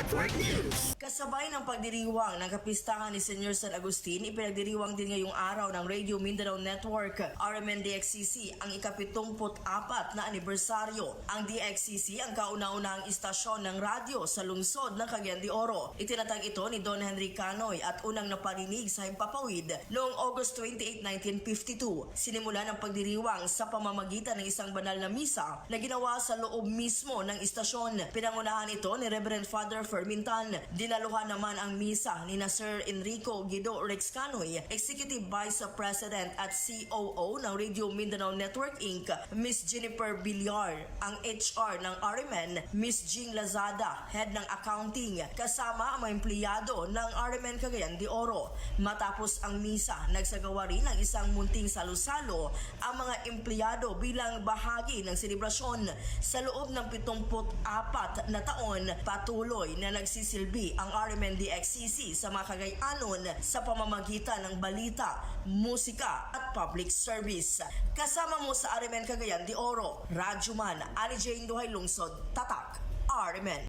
Network News. Kasabay ng pagdiriwang ng kapistahan ni Sr. San Agustin, ipinagdiriwang din ngayong araw ng Radio Mindanao Network, RMN DXCC, ang ika-74 na anibersaryo. Ang DXCC ang kauna-unahang istasyon ng radyo sa lungsod ng Cagayan de Oro. Itinatag ito ni Don Henry Canoy at unang naparinig sa Himpapawid noong August 28, 1952. Sinimulan ang pagdiriwang sa pamamagitan ng isang banal na misa na ginawa sa loob mismo ng istasyon. Pinangunahan ito ni Reverend Father Fermintan. Dinaluhan naman ang misa ni Sir Enrico Guido Rex Canoy, Executive Vice President at COO ng Radio Mindanao Network Inc., Miss Jennifer Villar, ang HR ng RMN, Miss Jing Lazada, Head ng Accounting, kasama ang mga empleyado ng RMN Cagayan de Oro. Matapos ang misa, nagsagawa rin ng isang munting salo-salo ang mga empleyado bilang bahagi ng selebrasyon. Sa loob ng 74 na taon, patuloy na nagsisilbi ang RMN DXCC sa mga Cagayanon sa pamamagitan ng balita, musika at public service. Kasama mo sa RMN Cagayan de Oro, Radyoman Ali Jane Duhay Lungsod, Tatak, RMN.